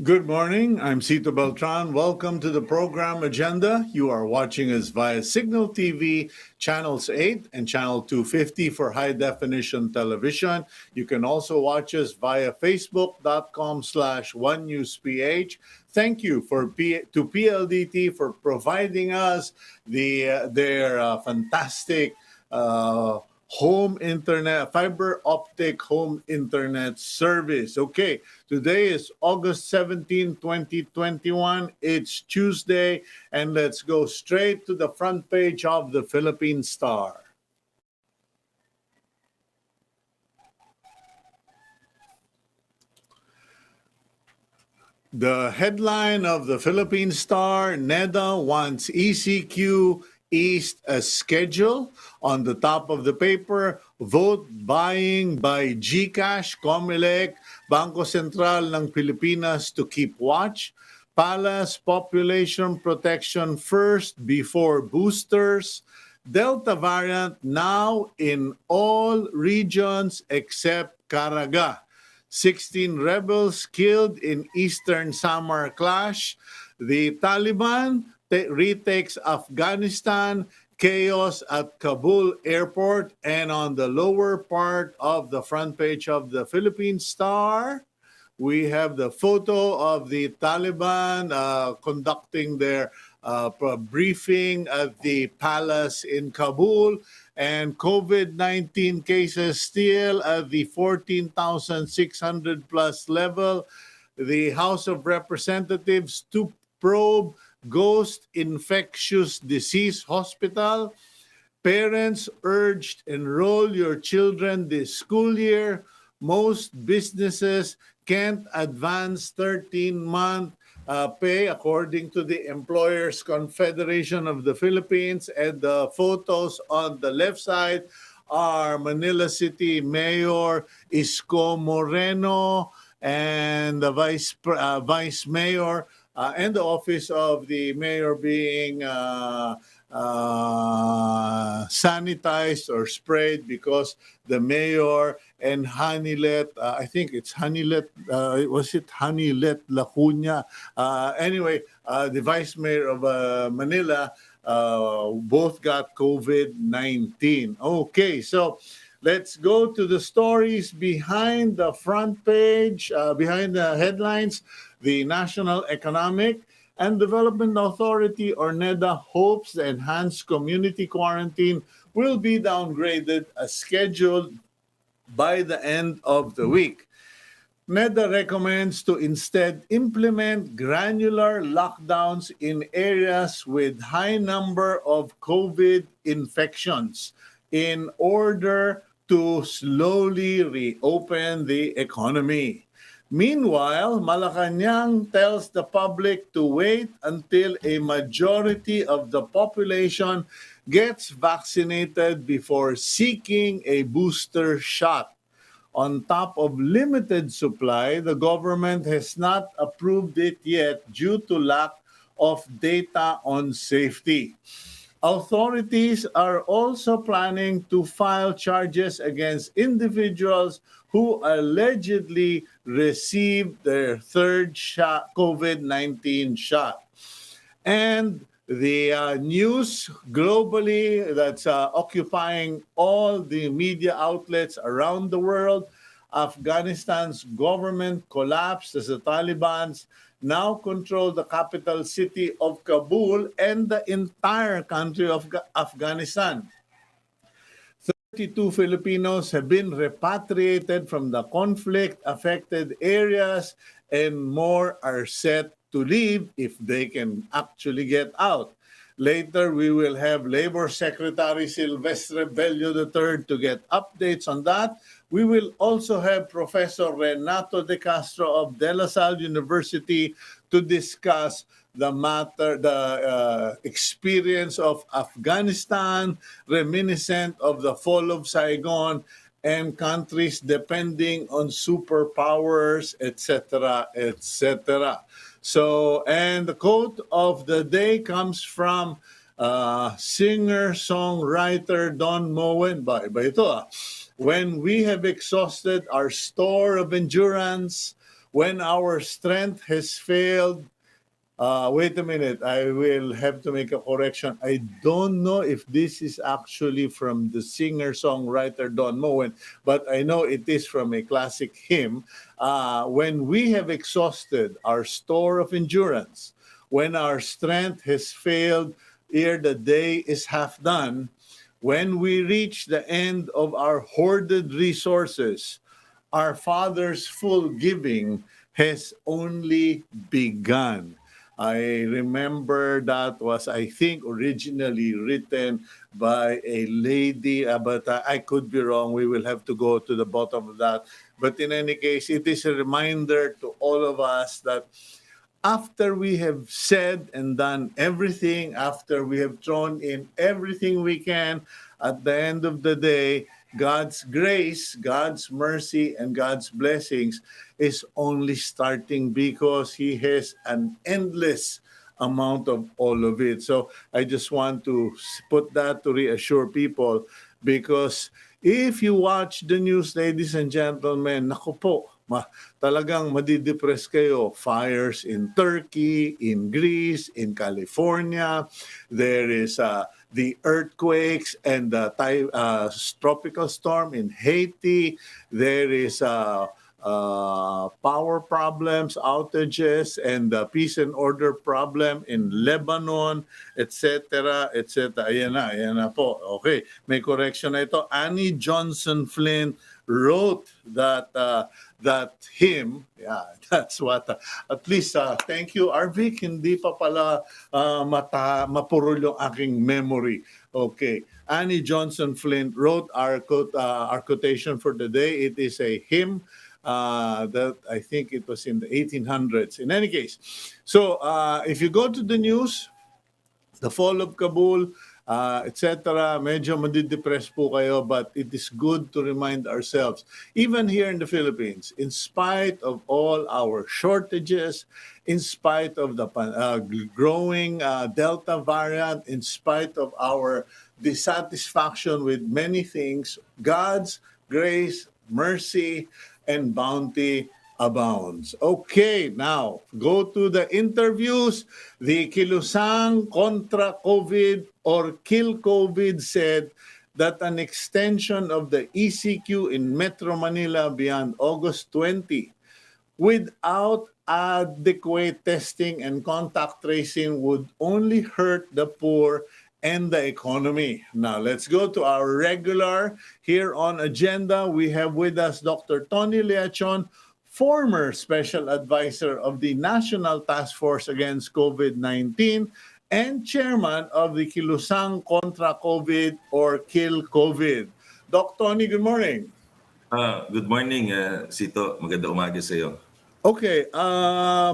Good morning. I'm Cito Beltran. Welcome to the program agenda. You are watching us via Cignal TV, channels 8 and channel 250 for high-definition television. You can also watch us via facebook.com/onenewsph. Thank you to PLDT for providing us their fantastic home internet, fiber optic home internet service. Okay, today is August 17, 2021. It's Tuesday, and let's go straight to the front page of the Philippine Star. The headline of the Philippine Star: NEDA wants ECQ East as schedule. On the top of the paper, vote buying by GCash, Comelec, Bangko Sentral ng Pilipinas to keep watch. Palace population protection first before boosters. Delta variant now in all regions except Caraga. 16 rebels killed in Eastern Samar clash. The Taliban retakes Afghanistan, chaos at Kabul airport. And on the lower part of the front page of the Philippine Star, we have the photo of the Taliban conducting their briefing at the palace in Kabul, and COVID-19 cases still at the 14,600 plus level. The House of Representatives to probe ghost infectious disease hospital. Parents urged enroll your children this school year. Most businesses can't advance 13-month pay according to the Employers Confederation of the Philippines. And the photos on the left side are Manila City Mayor Isko Moreno and the Vice Mayor and the office of the mayor being sanitized or sprayed because the mayor and Hanilet, I think it's Hanilet, was it Hanilet Lacuna? Anyway, the vice mayor of Manila both got COVID-19. Okay, so let's go to the stories behind the front page, behind the headlines. The National Economic and Development Authority, or NEDA, hopes the enhanced community quarantine will be downgraded as scheduled by the end of the week. NEDA recommends to instead implement granular lockdowns in areas with high number of COVID infections in order to slowly reopen the economy. Meanwhile, Malacanang tells the public to wait until a majority of the population gets vaccinated before seeking a booster shot. On top of limited supply, the government has not approved it yet due to lack of data on safety. Authorities are also planning to file charges against individuals who allegedly received their third shot, COVID-19 shot. And the news globally that's occupying all the media outlets around the world: Afghanistan's government collapsed as the Taliban now control the capital city of Kabul and the entire country of Afghanistan. 32 Filipinos have been repatriated from the conflict-affected areas, and more are set to leave if they can actually get out. Later, we will have Labor Secretary Silvestre Bello III to get updates on that. We will also have Professor Renato de Castro of De La Salle University to discuss the matter, the experience of Afghanistan, reminiscent of the fall of Saigon, and countries depending on superpowers, etc., etc. So, and the quote of the day comes from singer-songwriter Don Moen. Ba ito When we have exhausted our store of endurance, when our strength has failed, wait a minute. I will have to make a correction. I don't know if this is actually from the singer-songwriter Don Moen, but I know it is from a classic hymn. When we have exhausted our store of endurance, when our strength has failed ere the day is half done, when we reach the end of our hoarded resources, our Father's full giving has only begun. I remember that was, I think, originally written by a lady, but I could be wrong. We will have to go to the bottom of that. But in any case, it is a reminder to all of us that after we have said and done everything, after we have thrown in everything we can, at the end of the day, God's grace, God's mercy, and God's blessings is only starting because He has an endless amount of all of it. So I just want to put that to reassure people, because if you watch the news, ladies and gentlemen, naku po, talagang madidepress kayo. Fires in Turkey, in Greece, in California. There is the earthquakes and the tropical storm in Haiti. There is power problems, outages, and the peace and order problem in Lebanon, etc., etc. Ayan na po. Okay, may correction na ito. Annie Johnson Flint wrote that hymn. Yeah, that's what. At least, thank you, Arvic. Hindi pa pala mapurol yung aking memory. Okay. Annie Johnson Flint wrote our quotation for the day. It is a hymn that I think it was in the 1800s. In any case, so if you go to the news, the fall of Kabul, etc., medyo madidepress po kayo, but it is good to remind ourselves, even here in the Philippines, in spite of all our shortages, in spite of the growing Delta variant, in spite of our dissatisfaction with many things, God's grace, mercy, and bounty abounds. Okay, now go to the interviews. The Kilusang contra COVID or Kill COVID said that an extension of the ECQ in Metro Manila beyond August 20 without adequate testing and contact tracing would only hurt the poor and the economy. Now, let's go to our regular here on agenda. We have with us Dr. Tony Leachon, former special advisor of the National Task Force Against COVID-19 and chairman of the Kilusang Contra COVID or Kill COVID. Doc Tony, good morning. Good morning, Cito. Magandang umaga sa iyo. Okay,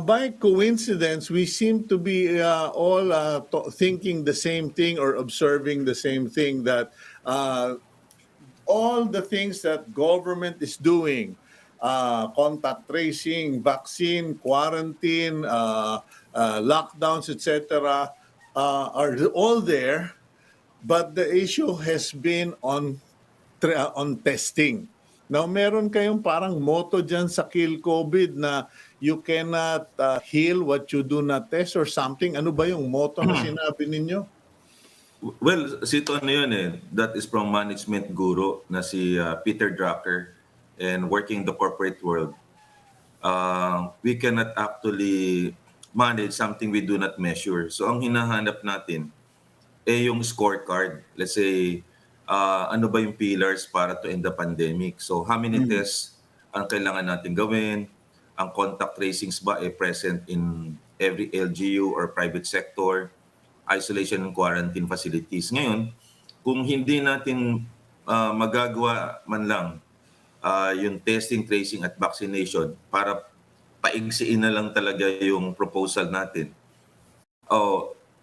by coincidence, we seem to be all thinking the same thing or observing the same thing, that all the things that government is doing, contact tracing, vaccine, quarantine, lockdowns, etc., are all there, but the issue has been on testing. Now, meron kayong parang motto dyan sa Kill COVID na you cannot heal what you do not test or something. Ano ba yung motto na sinabi ninyo? Well, Cito, ano yun eh. That is from management guru na si Peter Drucker, and working the corporate world. We cannot actually manage something we do not measure. So, ang hinahanap natin yung scorecard. Let's say, ano ba yung pillars para to end the pandemic? So how many tests ang kailangan natin gawin? Ang contact tracings ba present in every LGU or private sector? isolation and quarantine facilities. Ngayon, kung hindi natin magagawa man lang yung testing, tracing at vaccination para paigsiin na lang talaga yung proposal natin.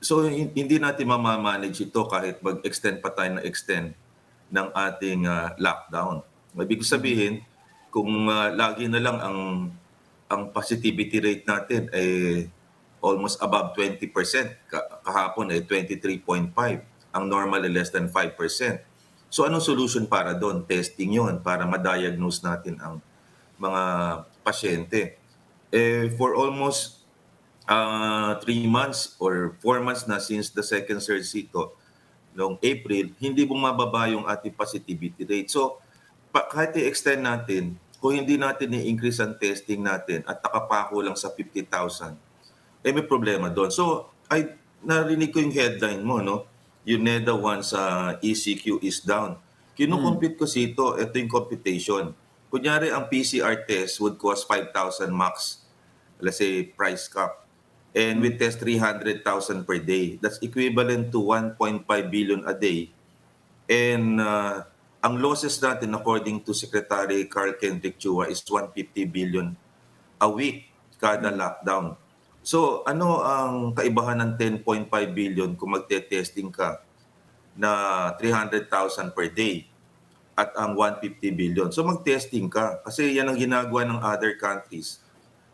So hindi natin mamamanage ito kahit mag-extend pa tayo na extend ng ating lockdown. Ibig sabihin, kung lagi na lang ang positivity rate natin ay almost above 20%, kahapon ay 23.5, ang normal ay less than 5%. So anong solution para doon? Testing yon para ma-diagnose natin ang mga pasyente. For almost 3 months or 4 months na since the second surge ito, noong April, hindi bumababa yung ating positivity rate. So, kahit i-extend natin, kung hindi natin i-increase ang testing natin at nakapako lang sa 50,000, may problema doon. So, narinig ko yung headline mo, no? UNEDA once ECQ is down. Kinukompute ko sito, ito yung computation. Kunyari, ang PCR test would cost 5,000 max, let's say, price cap. And we test 300,000 per day. That's equivalent to 1.5 billion a day. And ang losses natin, according to Secretary Carl Kendrick Chua, is 150 billion a week kada lockdown. So ano ang kaibahan ng 10.5 billion kung magte-testing ka na 300,000 per day at ang 150 billion? So mag-testing ka kasi yan ang ginagawa ng other countries.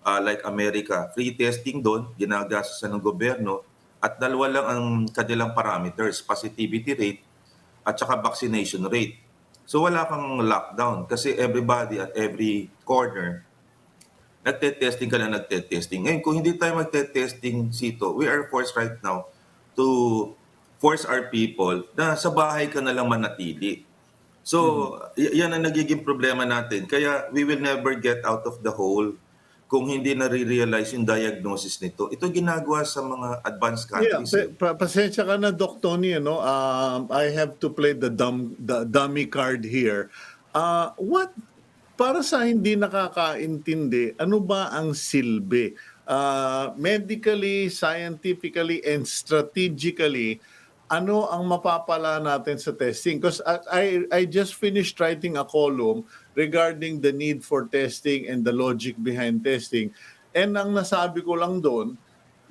Like America, free testing doon, ginagastosan ng gobyerno at dalawa lang ang kanilang parameters, positivity rate at saka vaccination rate. So wala kang lockdown kasi everybody at every corner nagte-testing ka na nagte-testing. Ngayon, kung hindi tayo magte-testing, Cito, we are forced right now to force our people na sa bahay ka na lang manatili. So, yan ang nagiging problema natin. Kaya we will never get out of the hole kung hindi na-realize yung diagnosis nito. Ito ginagawa sa mga advanced countries. Pasensya ka na, Doc Tony. I have to play the dummy card here. Para sa hindi nakakaintindi, ano ba ang silbi? Medically, scientifically, and strategically, ano ang mapapala natin sa testing? Because I just finished writing a column regarding the need for testing and the logic behind testing. And ang nasabi ko lang doon,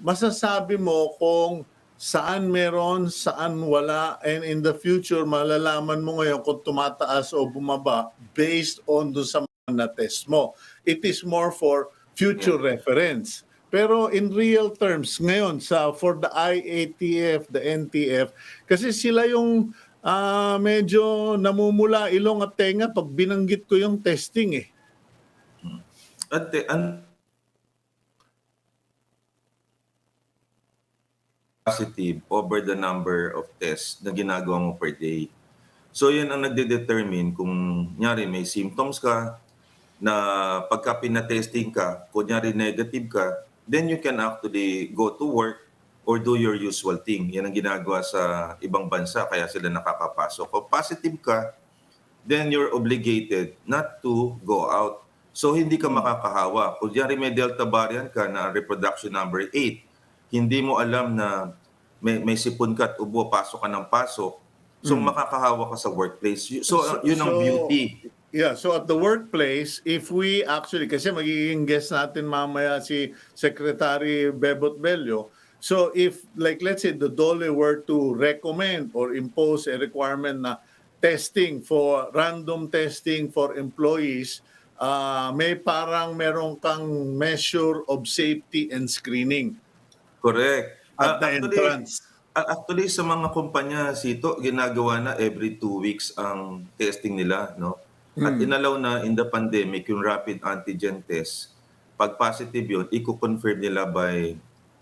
masasabi mo kung saan meron, saan wala, and in the future, malalaman mo ngayon kung tumataas o bumaba based on doon sa mga na-test mo. It is more for future reference. Pero in real terms, ngayon, for the IATF, the NTF, kasi sila yung medyo namumula ilong at tenga pag binanggit ko yung testing eh. Positive over the number of tests na ginagawa mo per day. So yan ang nagde-determine kung nyari may symptoms ka na pagka pinatesting ka, kunyari negative ka, then you can actually go to work or do your usual thing. Yan ang ginagawa sa ibang bansa kaya sila nakakapasok. Kung positive ka, then you're obligated not to go out. So hindi ka makakahawa. Kunyari may Delta variant ka na reproduction number 8, hindi mo alam na may sipon ka at ubo, pasok ka ng pasok. So makakahawa ka sa workplace. So yun ang beauty. Yeah, so at the workplace, if we actually, kasi magiging guest natin mamaya si Secretary Bello, so if, like let's say, the DOLE were to recommend or impose a requirement na random testing for employees, meron kang measure of safety and screening. Correct. At the entrance. Actually, sa mga kumpanya, Cito, ginagawa na every 2 weeks ang testing nila, no? At inalaw na in the pandemic yung rapid antigen test. Pag positive yun, i-confirm nila by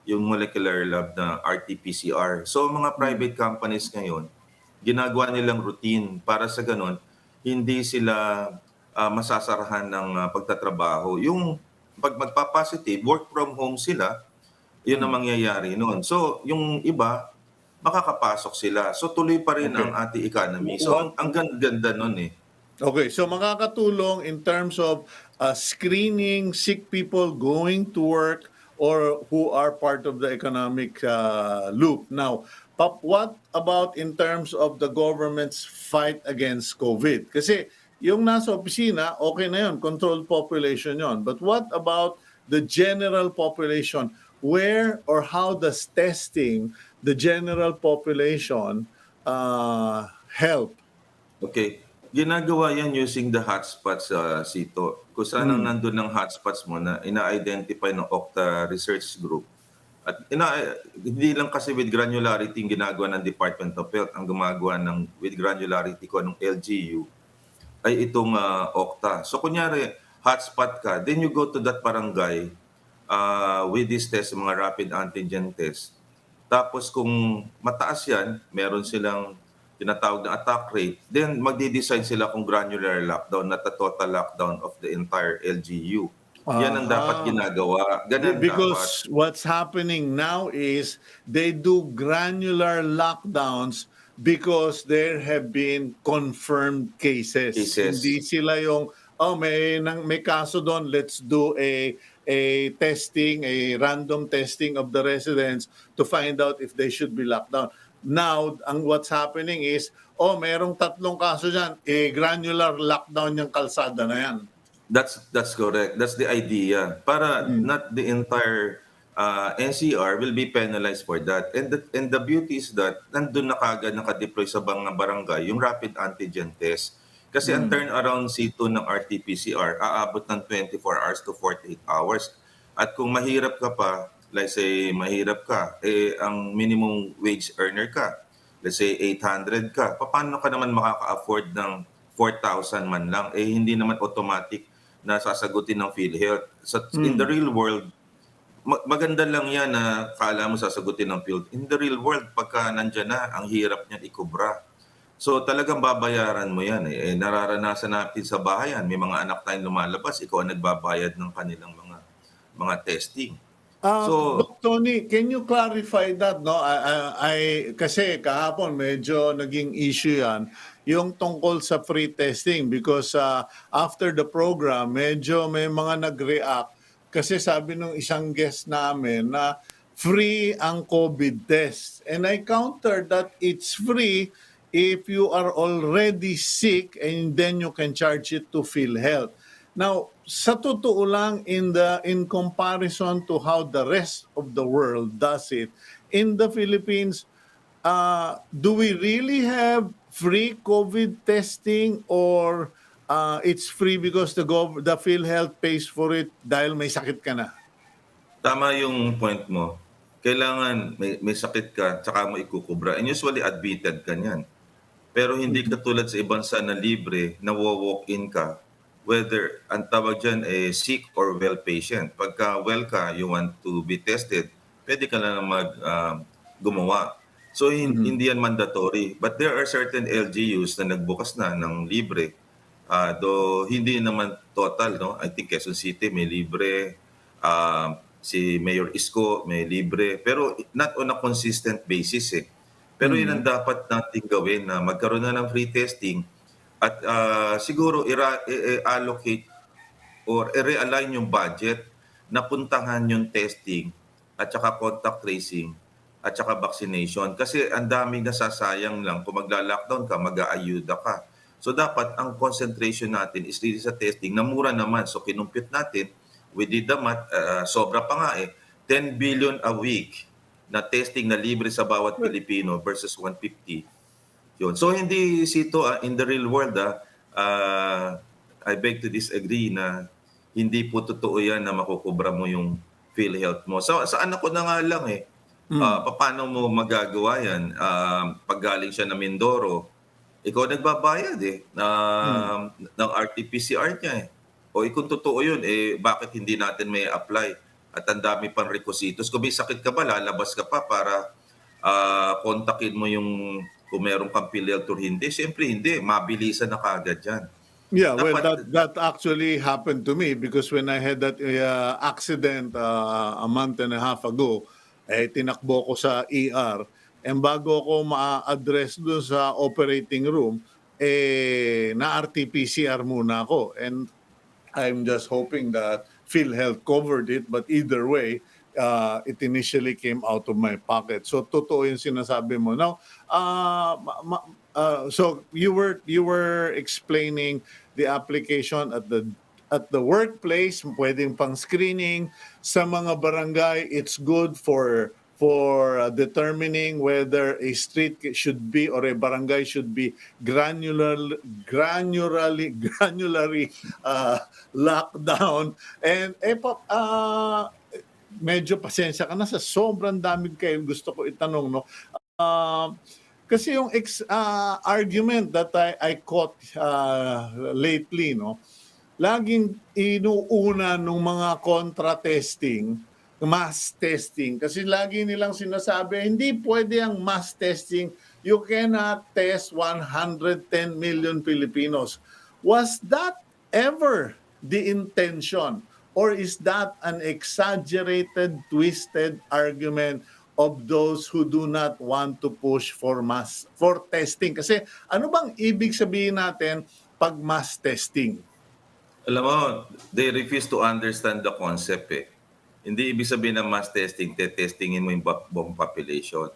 yung molecular lab na RT-PCR. So, mga private companies ngayon, ginagawa nilang routine para sa ganun, hindi sila masasarahan ng pagtatrabaho. Yung pag magpa-positive, work from home sila, yun ang mangyayari noon. So, yung iba, makakapasok sila. So, tuloy pa rin ang ating economy. So, ang ganda nun eh. Okay, so makakatulong in terms of screening sick people going to work or who are part of the economic loop. Now, what about in terms of the government's fight against COVID? Kasi yung nasa opisina, okay na yun, controlled population yon. But what about the general population? Where or how does testing the general population help? Okay. Ginagawa yan using the hotspots, Sito. Kung saan ang Mm. nandun ng hotspots mo na ina-identify ng Okta Research Group. At hindi lang kasi with granularity yung ginagawa ng Department of Health, ang gumagawa ng with granularity ko ng LGU ay itong Okta. So kunyari, hotspot ka, then you go to that barangay with this test, mga rapid antigen test. Tapos kung mataas yan, meron silang tinatawag na attack rate, then magde-decide sila kung granular lockdown, not a total lockdown of the entire LGU. Yan ang dapat Aha. ginagawa. Ganun dapat. Because what's happening now is they do granular lockdowns because there have been confirmed cases. Hindi Cases. sila yung may kaso doon, let's do a testing, a random testing of the residents to find out if they should be locked down. Now, what's happening is, merong 3 kaso diyan, granular lockdown yung kalsada na yan. That's correct. That's the idea. Para not the entire NCR will be penalized for that. And the beauty is that nandun na kagad nakadeploy sa mga barangay yung rapid antigen test. Kasi ang turnaround C2 ng RT-PCR aabot ng 24 hours to 48 hours. At kung mahirap ka pa, let's say mahirap ka, ang minimum wage earner ka, let's say 800 ka, paano ka naman makaka-afford ng 4,000 man lang? Hindi naman automatic na sasagutin ng PhilHealth. So, in the real world, maganda lang yan na kala mo sasagutin ng PhilHealth. In the real world, pagka nandyan na, ang hirap niyan ikubra. So talagang babayaran mo yan. Nararanasan natin sa bahayan. May mga anak tayong lumalabas, ikaw ang nagbabayad ng kanilang mga testing. So, Doc Tony, can you clarify that? No, kasi kahapon medyo naging issue yan, yung tungkol sa free testing because after the program, medyo may mga nag-react kasi sabi nung isang guest namin na free ang COVID test. And I countered that it's free if you are already sick and then you can charge it to PhilHealth. Now, sa totoo lang in comparison to how the rest of the world does it, in the Philippines, do we really have free COVID testing or it's free because the PhilHealth pays for it dahil may sakit ka na? tama yung point mo. Kailangan may sakit ka, tsaka mo ikukubra. And usually admitted ka niyan. Pero hindi katulad sa ibang bansa na libre, na walk-in ka, whether ang tawag dyan sick or well patient. Pagka well ka, you want to be tested, pwede ka na gumawa. So hindi yan mandatory. But there are certain LGUs na nagbukas na ng libre. Though hindi naman total, no? I think Quezon City may libre, si Mayor Isko may libre, pero not on a consistent basis Pero yun ang dapat natin gawin na magkaroon na ng free testing at siguro allocate or realign yung budget na puntahan yung testing at saka contact tracing at saka vaccination. Kasi ang daming nasasayang lang kung magla-lockdown ka, mag-aayuda ka. So dapat ang concentration natin is really sa testing na mura naman. So kinumpit natin, we did the math, sobra pa nga 10 billion a week na testing na libre sa bawat Pilipino versus 150. Yun. So hindi Sito in the real world I beg to disagree na hindi po totoo yan na makukubra mo yung PhilHealth mo. So sa anak ko na nga lang paano mo magagawa yan? Pag galing siya na Mindoro, ikaw nagbabayad ng RT-PCR niya O kung totoo yun, bakit hindi natin may apply? At ang dami pang requisitos. Kung may sakit ka ba, lalabas ka pa para kontakin mo yung kung meron kang PhilHealth or hindi. Siyempre hindi, mabilisan na kagad yan. Yeah, well, that actually happened to me because when I had that accident a month and a half ago, tinakbo ko sa ER. And bago ko ma-address doon sa operating room, na RT-PCR muna ako. And I'm just hoping that PhilHealth covered it, but either way, it initially came out of my pocket. So totoo yung sinasabi mo. Now, so you were explaining the application at the workplace, pwedeng pang screening sa mga barangay. It's good for determining whether a street should be or a barangay should be granularly locked down. And medyo pasensya ka na sa sobrang daming kayo gusto ko itanong, no. Kasi yung argument that I caught lately, no, laging inuuna nung mga contra-testing, mass testing. Kasi lagi nilang sinasabi, hindi pwede ang mass testing. You cannot test 110 million Filipinos. Was that ever the intention? Or is that an exaggerated, twisted argument of those who do not want to push for testing? Kasi ano bang ibig sabihin natin pag mass testing? Alam mo, they refuse to understand the concept eh. Hindi ibig sabihin ng mass testing, testingin mo yung buong population.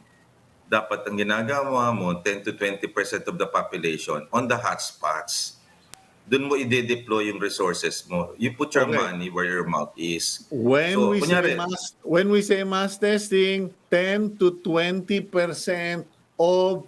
Dapat ang ginagawa mo, 10 to 20% of the population on the hotspots. Doon mo i-deploy yung resources mo. You put your money where your mouth is. When we say mass testing, 10 to 20% of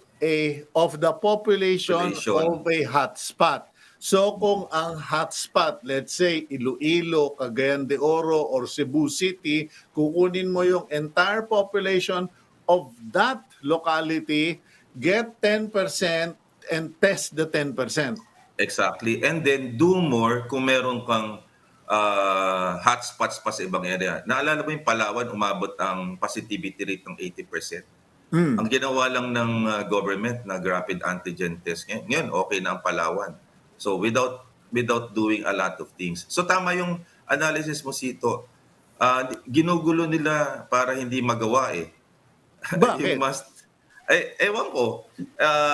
the population of a hotspot. So kung ang hotspot, let's say Iloilo, Cagayan de Oro, or Cebu City, kukunin mo yung entire population of that locality, get 10% and test the 10%. Exactly. And then do more kung meron kang hotspots pa sa ibang area. Naalala mo yung Palawan, umabot ang positivity rate ng 80%. Ang ginawa lang ng government na rapid antigen test, ngayon okay na ang Palawan. So without doing a lot of things. So tama yung analysis mo, Cito. Ginugulo nila para hindi magawa eh. Bakit? Ewan ko.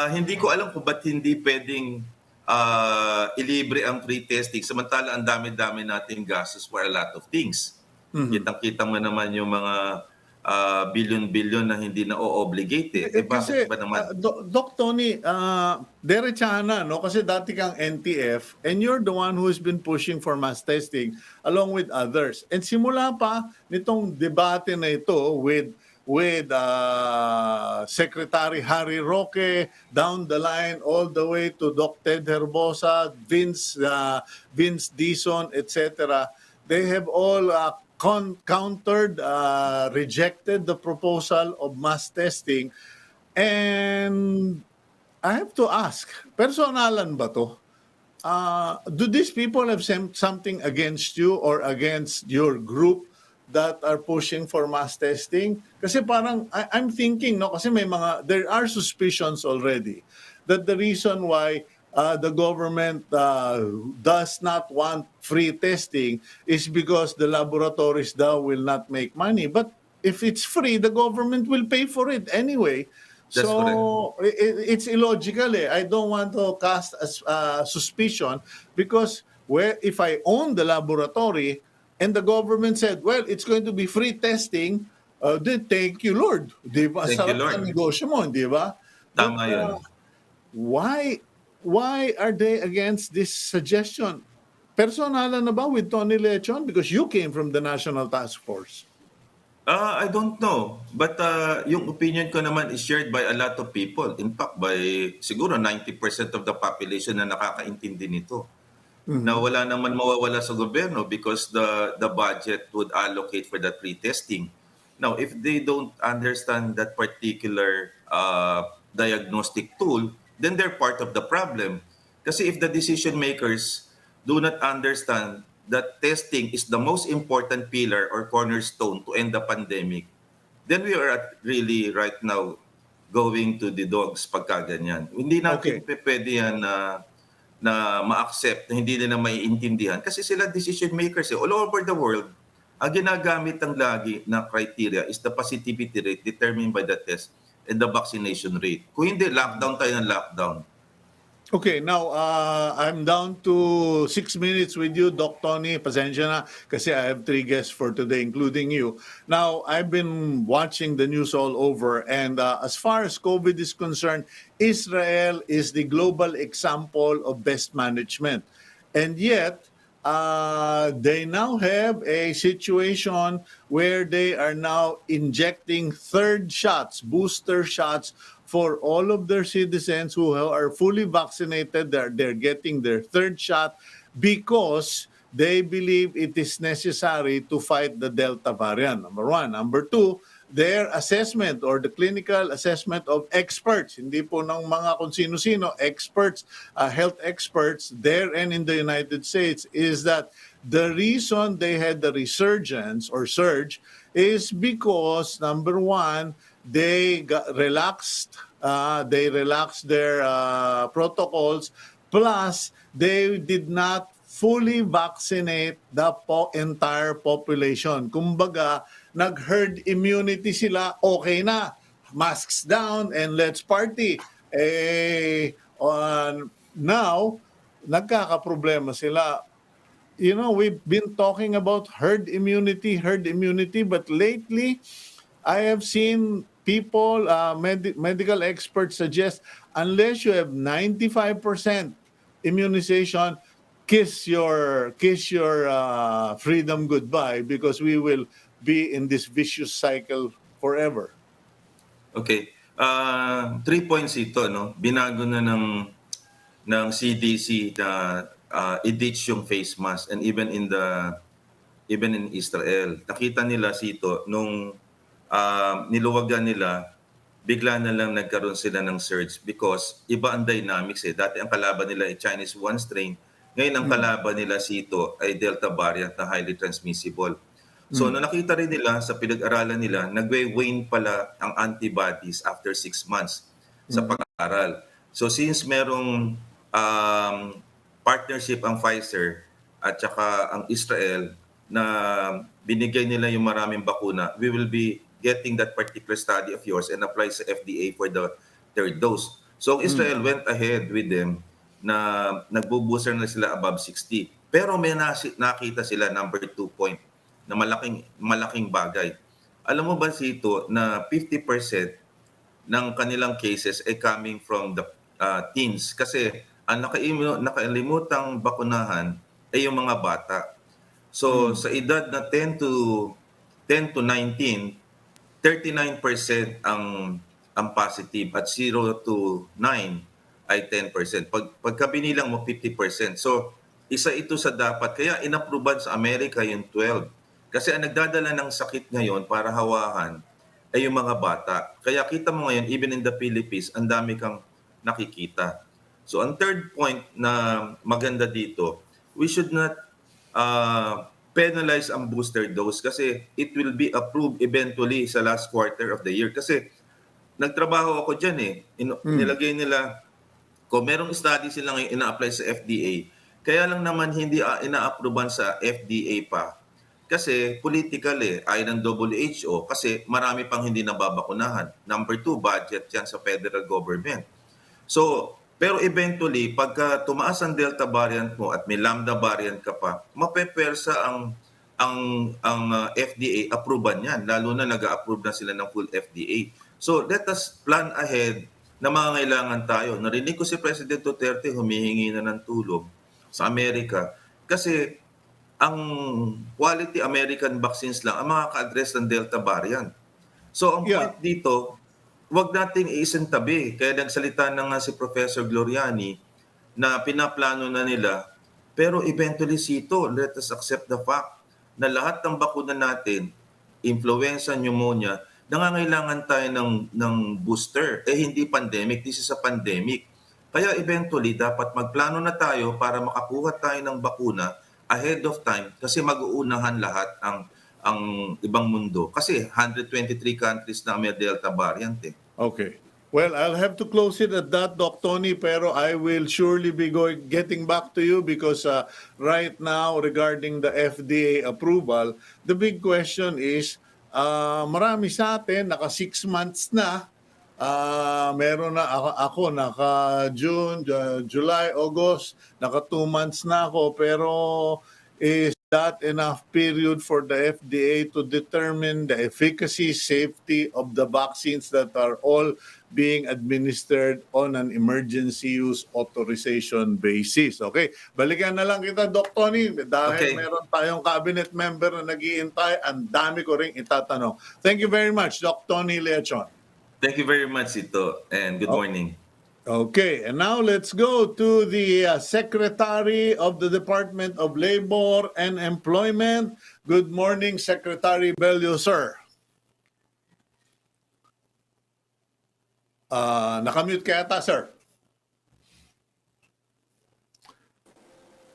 Hindi ko alam kung ba't hindi pwedeng ilibre ang free testing. Samantala, ang dami-dami nating gastos for a lot of things. Kitang-kita mo naman yung mga billion-billion na hindi na o-obligate. Kasi, bakit ba naman? Doc Tony, derechahan na, no? Kasi dati kang NTF and you're the one who's been pushing for mass testing along with others. And simula pa nitong debate na ito with Secretary Harry Roque, down the line all the way to Doc Ted Herbosa, Vince Dizon, etc. They have all countered, rejected the proposal of mass testing. And I have to ask, personalan ba to? Do these people have something against you or against your group that are pushing for mass testing? Kasi parang I'm thinking, no, kasi there are suspicions already that the reason why the government does not want free testing is because the laboratories will not make money. But if it's free, the government will pay for it anyway. That's so it's illogical. I don't want to cast a suspicion because if I own the laboratory and the government said, well, it's going to be free testing, then thank you, Lord. Di ba? Thank you, Lord. Sarap ang negosyo mo, di ba? Tama yun. Why are they against this suggestion? Personalan na ba with Tony Leachon? Because you came from the National Task Force. I don't know. But yung opinion ko naman is shared by a lot of people. In fact, by siguro 90% of the population na nakakaintindi nito. Na wala naman mawawala sa gobyerno because the budget would allocate for that pre-testing. Now, if they don't understand that particular diagnostic tool, then they're part of the problem. Kasi if the decision makers do not understand that testing is the most important pillar or cornerstone to end the pandemic, then we are really right now going to the dogs pagkaganyan. Hindi natin pwede yan na ma-accept, na hindi nila maiintindihan. Kasi sila decision makers all over the world. Ang ginagamit ng lagi na criteria is the positivity rate determined by the test and the vaccination rate. Kung hindi, lockdown tayo ng lockdown. Okay, now I'm down to 6 minutes with you, Doc Tony. Pasensya na kasi I have 3 guests for today, including you. Now, I've been watching the news all over, and as far as COVID is concerned, Israel is the global example of best management. And yet, they now have a situation where they are now injecting third shots, booster shots for all of their citizens who are fully vaccinated. They're getting their third shot because they believe it is necessary to fight the Delta variant. Number one. Number two, their assessment or the clinical assessment of experts, hindi po ng mga kung sino-sino, experts, health experts there and in the United States, is that the reason they had the resurgence or surge is because, number one, they got relaxed, they relaxed their protocols, plus they did not fully vaccinate the entire population. Kumbaga, nag-herd immunity sila, okay na. Masks down and let's party. Now, nagkakaproblema sila. You know, we've been talking about herd immunity, but lately, I have seen people, medical experts suggest unless you have 95% immunization, kiss your freedom goodbye because we will be in this vicious cycle forever. Okay. 3 points ito, no? Binago na ng CDC na i-ditch yung face mask, and even in Israel. Nakita nila Sito nung niluwagan nila, bigla na lang nagkaroon sila ng surge because iba ang dynamics eh. Dati ang kalaban nila ay Chinese 1 strain. Ngayon ang kalaban nila Sito ay Delta variant na highly transmissible. So nung nakita rin nila sa pinag-aralan nila, nagwe-wane pala ang antibodies after 6 months sa pag-aaral. So since merong partnership ang Pfizer at saka ang Israel na binigay nila yung maraming bakuna, we will be getting that particular study of yours and apply sa FDA for the third dose. So Israel went ahead with them na nagbo-booster na sila above 60. Pero may nakita sila number 2 point na malaking bagay. Alam mo ba Sito na 50% ng kanilang cases ay coming from the teens kasi ang nakalimutang bakunahan ay yung mga bata. So sa edad na 10 to 19, 39% ang positive at 0 to 9 ay 10%. Pagka binilang mo 50%. So isa ito sa dapat kaya inapruban sa Amerika yung 12. Kasi ang nagdadala ng sakit ngayon para hawahan ay yung mga bata. Kaya kita mo ngayon, even in the Philippines, ang dami kang nakikita. So ang third point na maganda dito, we should not penalize ang booster dose kasi it will be approved eventually sa last quarter of the year. Kasi nagtrabaho ako dyan eh. Nilagay nila, kung merong study sila ngayon ina-apply sa FDA, kaya lang naman hindi ina-approvean sa FDA pa. Kasi political eh, ayon ng WHO, kasi marami pang hindi nababakunahan. Number 2, budget yan sa federal government. So, pero eventually, pagka tumaas ang Delta variant mo at may Lambda variant ka pa, mapepersa ang FDA approvean yan, lalo na nag-approve na sila ng full FDA. So, let us plan ahead na mangangailangan tayo. Narinig ko si President Duterte humihingi na ng tulong sa Amerika kasi ang quality American vaccines lang ang makaka-address ng Delta variant. So ang point dito, wag nating iisintabi. Kaya nagsalita na nga si Professor Gloriani na pinaplano na nila. Pero eventually Sito, let us accept the fact na lahat ng bakuna natin, influenza, pneumonia, nangangailangan tayo ng booster. Hindi pandemic, this is a pandemic. Kaya eventually, dapat magplano na tayo para makakuha tayo ng bakuna ahead of time kasi mag-uunahan lahat ang ibang mundo. Kasi 123 countries na may Delta variant eh. Okay. Well, I'll have to close it at that, Doc Tony, pero I will surely be getting back to you because right now, regarding the FDA approval, the big question is, marami sa atin, naka 6 months na, Meron na ako naka June, July, August, naka 2 months na ako, pero is that enough period for the FDA to determine the efficacy, safety of the vaccines that are all being administered on an emergency use authorization basis? Okay, balikan na lang kita, Doc Tony, dahil Okay. meron tayong cabinet member na nag-iintay, ang dami ko ring itatanong. Thank you very much, Doc Tony Leachon. Thank you very much, Cito, and good morning. Okay, and now let's go to the Secretary of the Department of Labor and Employment. Good morning, Secretary Bello, sir. Nakamute ka yata, sir.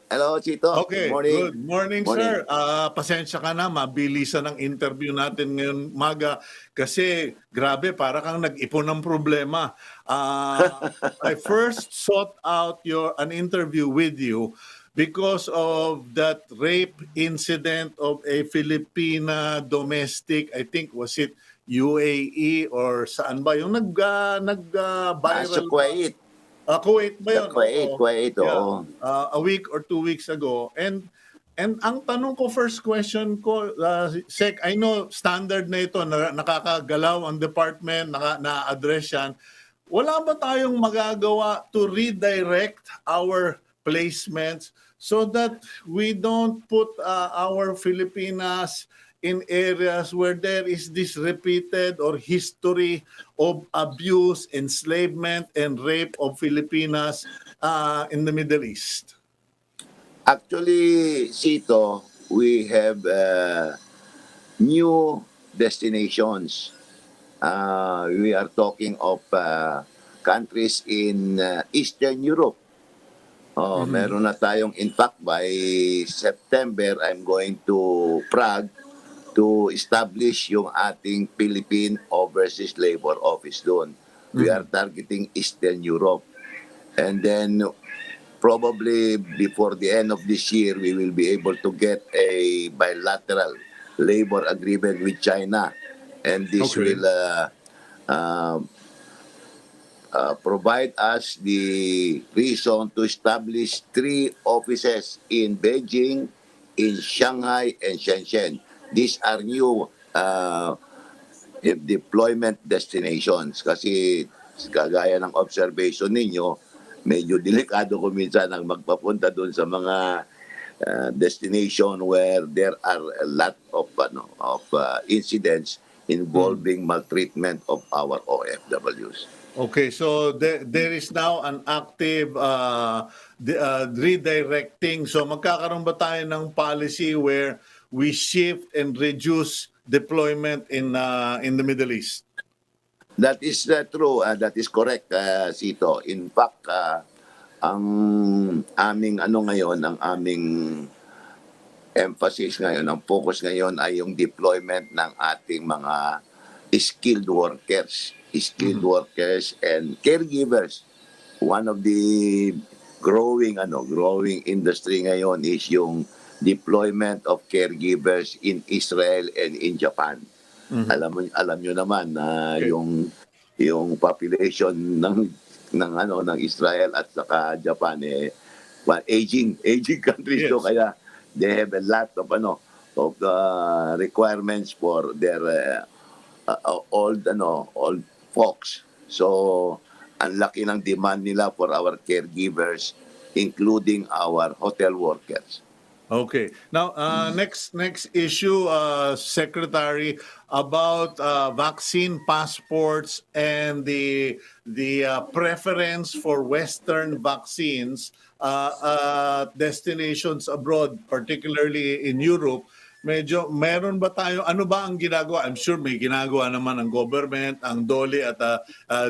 Hello, Cito. Okay, good morning, sir. Pasensya ka na, mabilisan ang interview natin ngayon umaga kasi grabe, para kang nag-ipon ng problema. I first sought out an interview with you because of that rape incident of a Filipina domestic, I think, was it UAE or saan ba? Yung nag-viral. Sa Kuwait. Kuwait ba yun? Kuwait, oo. A week or 2 weeks ago. And ang tanong ko, first question ko, Sec, I know standard na ito, nakakagalaw ang department, na-address yan. Wala ba tayong magagawa to redirect our placements so that we don't put our Filipinas in areas where there is this repeated or history of abuse, enslavement, and rape of Filipinas in the Middle East? Actually, Cito, we have new destinations. We are talking of countries in Eastern Europe. Meron na tayong, in fact, by September, I'm going to Prague to establish yung ating Philippine Overseas Labor Office doon. We are targeting Eastern Europe. And then probably before the end of this year, we will be able to get a bilateral labor agreement with China. And this will provide us the reason to establish 3 offices in Beijing, in Shanghai, and Shenzhen. These are new deployment destinations kasi kagaya ng observation ninyo, medyo delikado ko minsan ang magpapunta doon sa mga destination where there are a lot of incidents involving maltreatment of our OFWs. Okay, so there is now an active redirecting. So magkakaroon ba tayo ng policy where we shift and reduce deployment in the Middle East? That is true. That is correct, Cito. In fact, ang aming ang aming emphasis ngayon, ang focus ngayon ay yung deployment ng ating mga skilled workers and caregivers. One of the growing industry ngayon is yung deployment of caregivers in Israel and in Japan. Alam nyo naman na yung population ng Israel at saka Japan aging countries. Yes. So kaya they have a lot of requirements for their old folks. So ang laki ng demand nila for our caregivers, including our hotel workers. Okay. Now, next issue, Secretary, about vaccine passports and the preference for Western vaccines destinations abroad, particularly in Europe. Medyo meron ba tayo, ano ba ang ginagawa? I'm sure may ginagawa naman ang government, ang DOLE at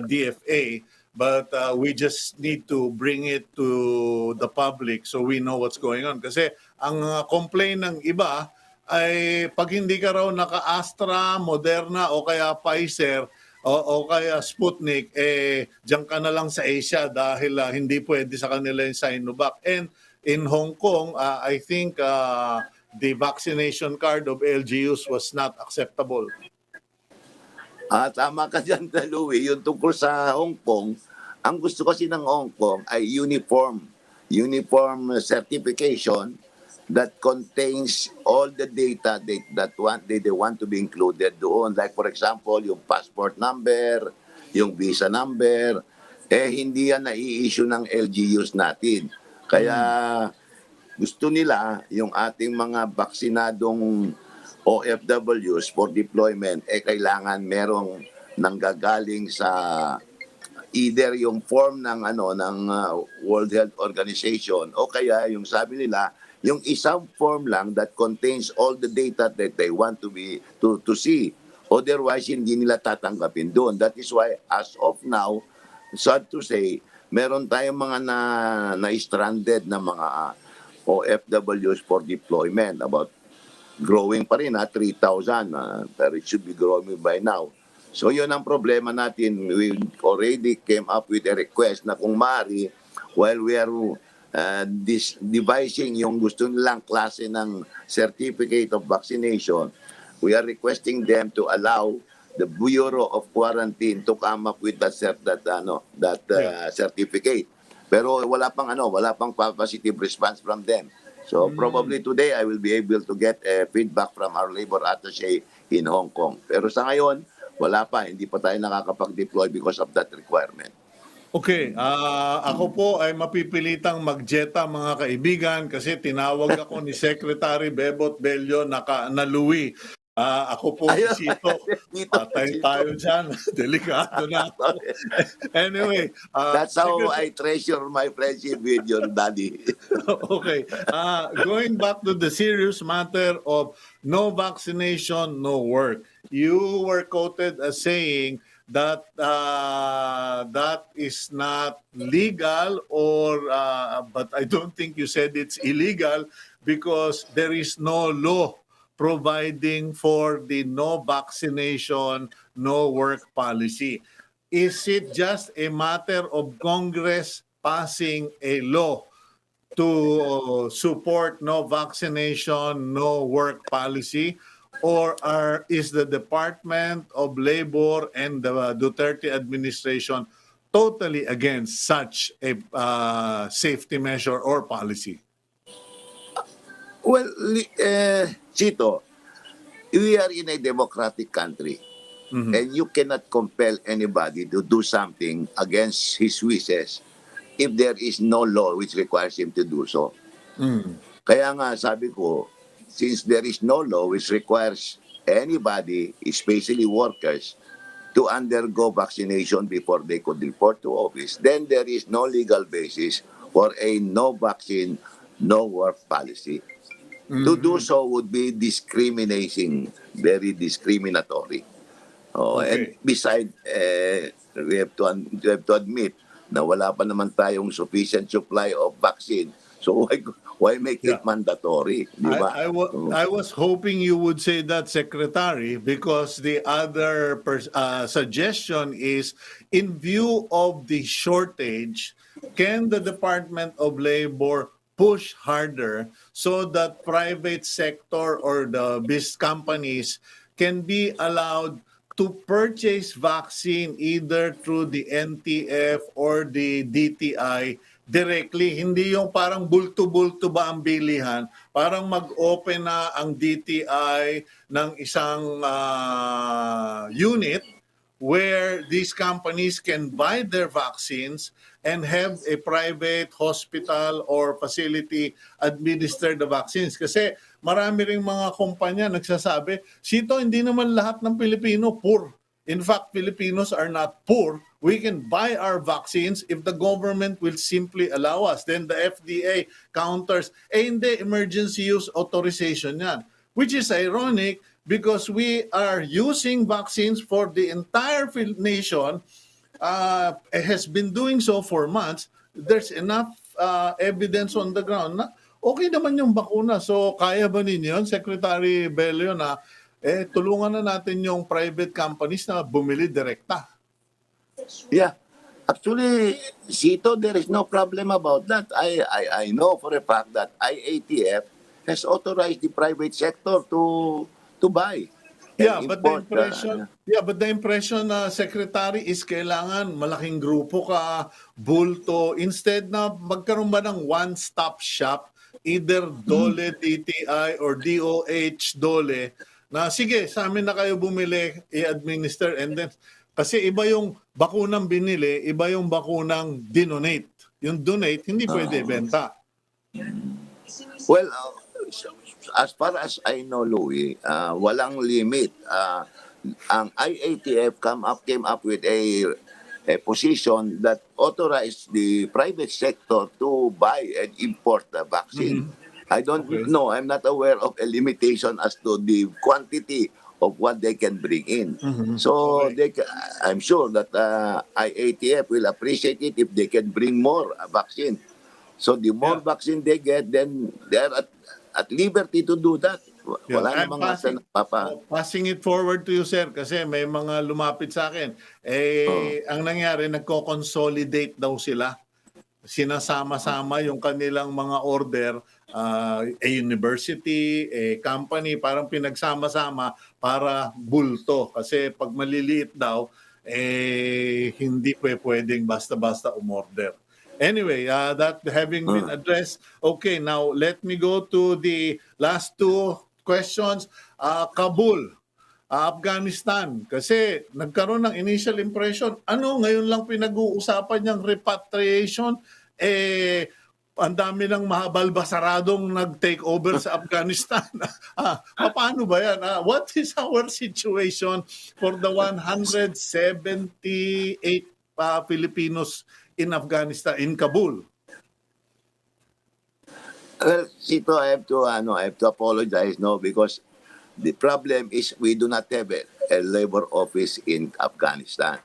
DFA, but we just need to bring it to the public so we know what's going on. Kasi ang complaint ng iba ay pag hindi ka raw naka-Astra, Moderna o kaya Pfizer o kaya Sputnik, diyan ka na lang sa Asia dahil hindi pwede sa kanila yung Sinovac. And in Hong Kong, I think the vaccination card of LGUs was not acceptable. Tama ka dyan, Louie. Yung tungkol sa Hong Kong, ang gusto kasi ng Hong Kong ay uniform certification that contains all the data they want to be included doon. Like for example, yung passport number, yung visa number, hindi yan nai-issue ng LGUs natin. Kaya gusto nila yung ating mga vaksinadong OFWs for deployment, kailangan merong nanggagaling sa either yung form ng World Health Organization o kaya yung sabi nila yung isang form lang that contains all the data that they want to see. Otherwise hindi nila tatanggapin doon. That is why as of now, sad to say, meron tayong mga na-stranded na mga OFWs for deployment, about growing pa rin 3,000, pero it should be growing by now. So yun ang problema natin. We already came up with a request na kung maaari, while we are devising yung gusto nilang klase ng certificate of vaccination, we are requesting them to allow the Bureau of Quarantine to come up with that certificate. Pero wala pang positive response from them. So probably today I will be able to get feedback from our labor attaché in Hong Kong. Pero sa ngayon, wala pa, hindi pa tayo nakakapag-deploy because of that requirement. Okay, ako po ay mapipilitang magjeta mga kaibigan kasi tinawag ako ni Secretary Bebot Bello na Louie. Ako po si Cito. Patay tayo dyan. Delikado na ako. Anyway. That's how I treasure my friendship with your daddy. Okay. Going back to the serious matter of no vaccination, no work. You were quoted as saying that that is not legal but I don't think you said it's illegal because there is no law providing for the no vaccination, no work policy. Is it just a matter of Congress passing a law to support no vaccination, no work policy? Or is the Department of Labor and the Duterte administration totally against such a safety measure or policy? Well, Chito, we are in a democratic country. And you cannot compel anybody to do something against his wishes if there is no law which requires him to do so. Kaya nga sabi ko, since there is no law which requires anybody, especially workers, to undergo vaccination before they could report to office, then there is no legal basis for a no vaccine, no work policy. To do so would be discriminating, very discriminatory. And besides, we have to admit na wala pa naman tayong sufficient supply of vaccine. So why make it mandatory? Diba? I was hoping you would say that, Secretary, because the other suggestion is, in view of the shortage, can the Department of Labor push harder so that private sector or the business companies can be allowed to purchase vaccine either through the NTF or the DTI directly? Hindi yung parang bulto-bulto ba ang bilihan, parang mag-open na ang DTI ng isang unit where these companies can buy their vaccines and have a private hospital or facility administer the vaccines. Kasi marami ring mga kumpanya nagsasabi, Sito, hindi naman lahat ng Pilipino poor. In fact, Filipinos are not poor. We can buy our vaccines if the government will simply allow us. Then the FDA counters, hindi, emergency use authorization yan. Which is ironic because we are using vaccines for the entire nation. Has been doing so for months. There's enough evidence on the ground na okay naman yung bakuna. So kaya ba ninyo, Secretary Bello, na tulungan na natin yung private companies na bumili direkta? Yeah. Actually, Cito, there is no problem about that. I know for a fact that IATF has authorized the private sector to buy. and Yeah, but the import. impression, yeah, but the impression na secretary is kailangan malaking grupo ka, bulto, instead na magkaroon ba ng one-stop shop, either DOLE, DTI, or DOH, DOLE, na sige, sa amin na kayo bumili, i-administer, and then, kasi iba yung bakunang binili, iba yung bakunang dinonate. Yung donate, hindi pwede benta. Well, as far as I know, Louis, walang limit. Ang IATF came up with a position that authorized the private sector to buy and import the vaccine. I don't Okay. know. I'm not aware of a limitation as to the quantity of what they can bring in. So Okay. I'm sure that IATF will appreciate it if they can bring more vaccine. So the more Yeah. vaccine they get, then they're at liberty to do that. Yeah, Wala I'm namang passing it forward to you, sir, kasi may mga lumapit sa akin. Ang nangyari, nagko-consolidate daw sila. Sinasama-sama yung kanilang mga order, a university, a company, parang pinagsama-sama para bulto. Kasi pag maliliit daw, hindi pwedeng basta-basta umorder. Anyway, that having been addressed, okay, now let me go to the last two questions. Kabul, Afghanistan, kasi nagkaroon ng initial impression, ngayon lang pinag-uusapan yung repatriation, ang dami ng mahabalbasaradong nag-take over sa Afghanistan. Paano ba yan? What is our situation for the 178 Filipinos in Afghanistan, in Kabul? Well, Cito, I have to apologize, no, because the problem is we do not have a labor office in Afghanistan.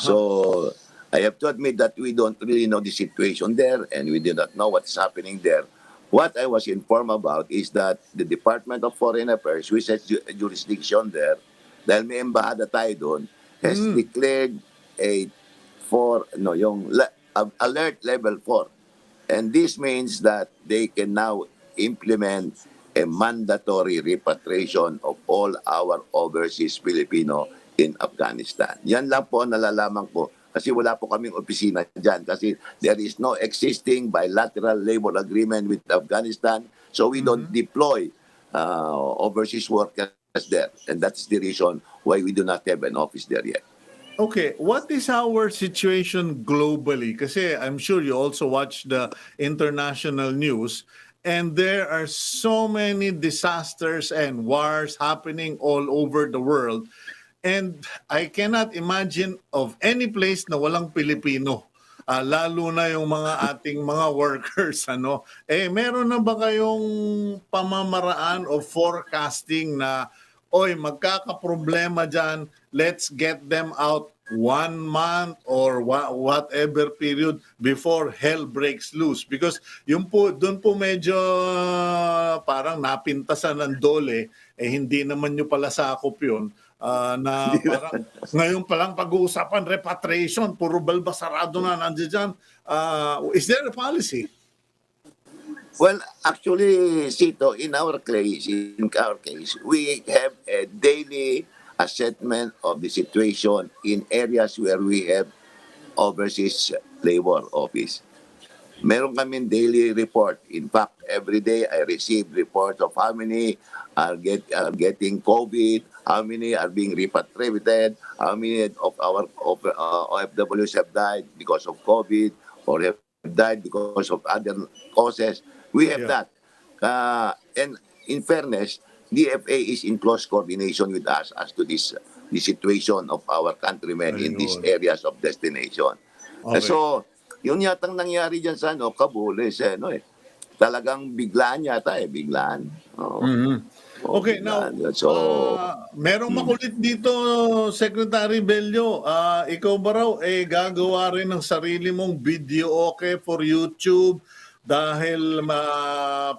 So I have to admit that we don't really know the situation there, and we do not know what's happening there. What I was informed about is that the Department of Foreign Affairs, which has jurisdiction there, dahil may embahada tayo doon, has declared alert level 4. And this means that they can now implement a mandatory repatriation of all our overseas Filipino in Afghanistan. Yan lang po ang nalalaman ko kasi wala po kaming opisina dyan kasi there is no existing bilateral labor agreement with Afghanistan, so we don't deploy overseas workers there, and that's the reason why we do not have an office there yet. Okay, what is our situation globally? Kasi I'm sure you also watch the international news, and there are so many disasters and wars happening all over the world. And I cannot imagine of any place na walang Pilipino. Lalo na yung mga ating mga workers, meron na ba kayong pamamaraan o forecasting na magkakaproblema dyan, let's get them out 1 month or whatever period before hell breaks loose? Because doon po medyo parang napintasan ng dole, hindi naman nyo pala sakop yun. Na parang ngayon palang pag-uusapan repatriation, puro balbasarado na nandiyan dyan. Is there a policy? Well, actually, Cito, in our case, we have a daily assessment of the situation in areas where we have overseas labor office. Meron kami daily report. In fact, every day I receive reports of how many are getting COVID, how many are being repatriated, how many of our OFWs have died because of COVID or have died because of other causes. We have that. And in fairness, DFA is in close coordination with us as to the situation of our countrymen in these areas of destination. Okay. So, yun yatang nangyari dyan sa Kabul is talagang biglaan yata biglaan. Okay, now, biglaan. So, merong makulit dito, Secretary Bello. Ikaw ba raw gagawa rin ng sarili mong video for YouTube dahil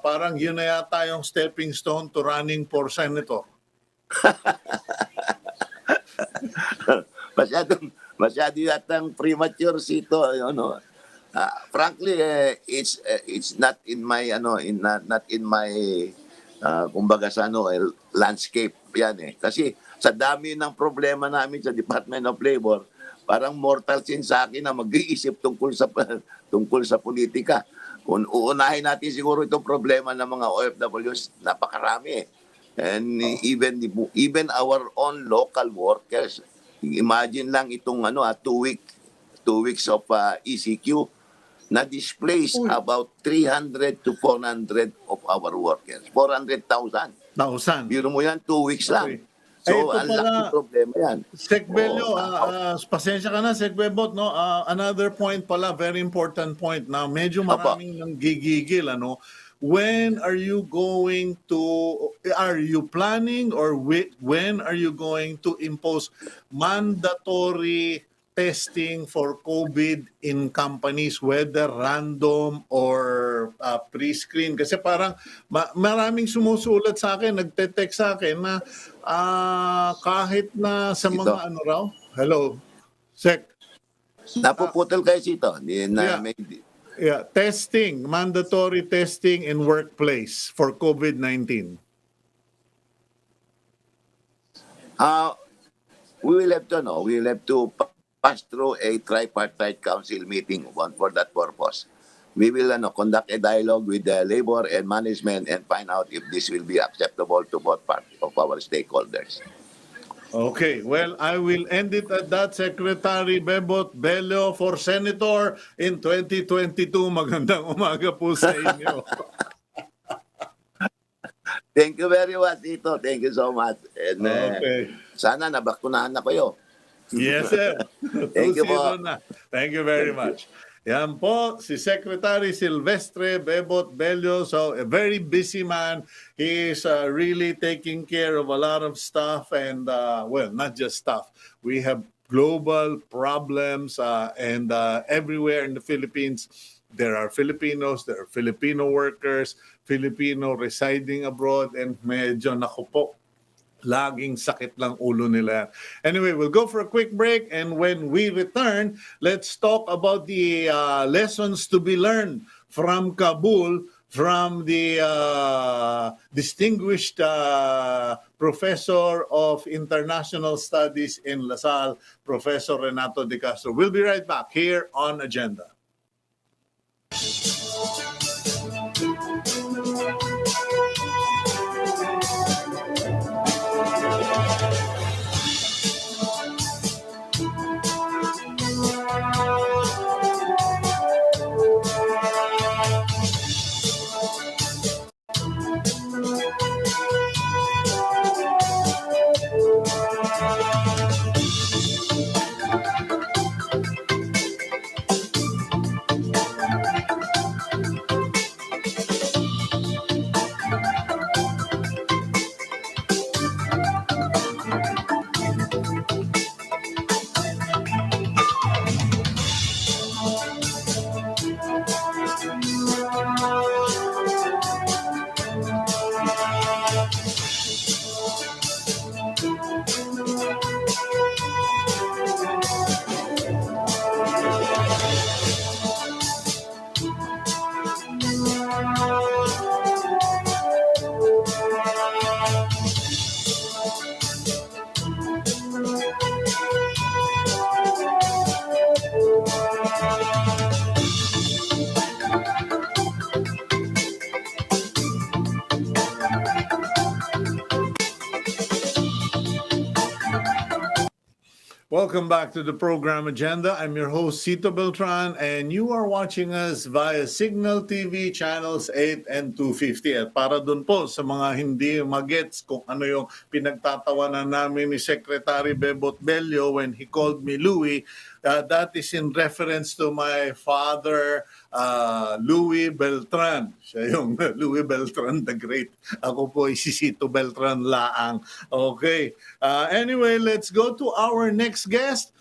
parang yun na yata yung stepping stone to running for senator? masyado yatang premature Cito, frankly, it's not in my not in my kumbaga sa landscape yan eh. Kasi sa dami ng problema namin sa Department of Labor, parang mortal sin sa akin na mag-iisip tungkol sa politika. Kung uunahin natin siguro itong problema ng mga OFWs, napakarami eh. And even our own local workers, imagine lang itong 2 weeks of ECQ, na displace about 300 to 400 of our workers. 400,000. Biro mo yan, 2 weeks lang. So, ang laking problema yan. Sec Bello, pasensya ka na, Sec Bebot, no? Another point pala, very important point na medyo maraming nang gigigil, ano? When are you planning or when are you going to impose mandatory testing for COVID in companies, whether random or pre-screen? Kasi parang maraming sumusulat sa akin, nagte-text sa akin na kahit na sa mga hello, Sec. Napuputol kayo, Cito. Testing, mandatory testing in workplace for COVID-19. We will have to pass through a tripartite council meeting for that purpose. We will conduct a dialogue with the labor and management and find out if this will be acceptable to both parties of our stakeholders. Okay, well, I will end it at that. Secretary Bebot Bello for Senator in 2022. Magandang umaga po sa inyo. Thank you very much, Tito. Thank you so much. And okay. Sana nabakunahan na kayo. Yes, sir. Thank you po. Thank you very much. Yan po, si Secretary Silvestre Bebot Bello. So, a very busy man. He is really taking care of a lot of stuff and, well, not just stuff. We have global problems and everywhere in the Philippines, there are Filipinos, there are Filipino workers, Filipino residing abroad, and medyo naku po, laging sakit lang ulo nila. Anyway, we'll go for a quick break, and when we return, let's talk about the lessons to be learned from Kabul from the distinguished professor of international studies in LaSalle, Professor Renato de Castro. We'll be right back here on Agenda. Welcome back to the program Agenda. I'm your host, Cito Beltran, and you are watching us via Cignal TV channels 8 and 250. At para dun po sa mga hindi magets kung ano yung pinagtatawanan namin ni Secretary Bebot Bello when he called me Louie, that is in reference to my father, Louis Beltran. Siya yung Louis Beltran the Great. Ako po si Cito Beltran laang. Okay. Anyway, let's go to our next guest.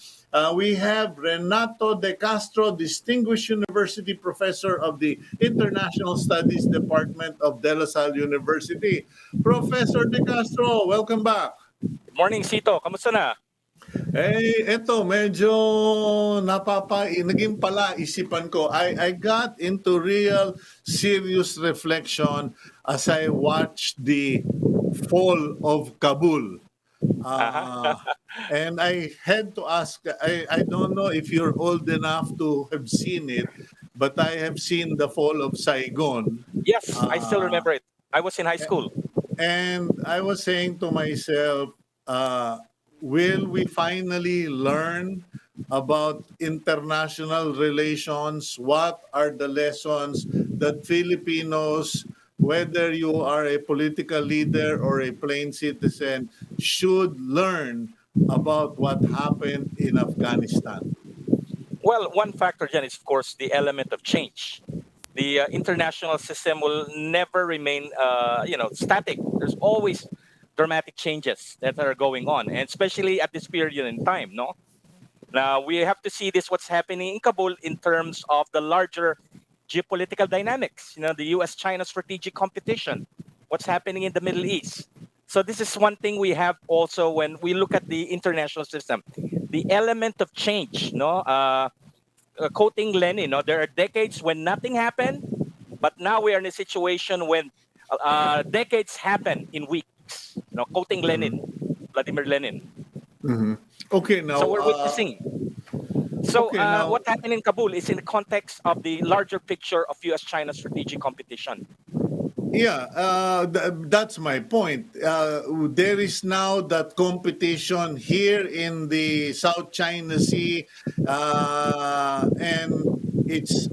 We have Renato de Castro, Distinguished University Professor of the International Studies Department of De La Salle University. Professor de Castro, welcome back. Good morning, Cito. Kamusta na? Eto medyo naging palaisipan ko. I got into real serious reflection as I watched the fall of Kabul. Aha. Uh, and I had to ask, I don't know if you're old enough to have seen it, but I have seen the fall of Saigon. Yes, I still Uh, remember it. I was in high school. And I was saying to myself, uh, will we finally learn about international relations? What are the lessons that Filipinos, whether you are a political leader or a plain citizen, should learn about what happened in Afghanistan? Well, one factor, Jen, is of course the element of change. The international system will never remain, static. There's always dramatic changes that are going on, and especially at this period in time. No, now we have to see this what's happening in Kabul in terms of the larger geopolitical dynamics. The U.S.-China strategic competition, what's happening in the Middle East. So this is one thing we have also when we look at the international system, the element of change. No, quoting Lenin, there are decades when nothing happened, but now we are in a situation when decades happen in weeks. Quoting Lenin, Vladimir Lenin. Okay, So now, we're witnessing. So okay, now, what happened in Kabul is in the context of the larger picture of U.S.-China strategic competition. yeah, that's my point. There is now that competition here in the South China Sea, and it's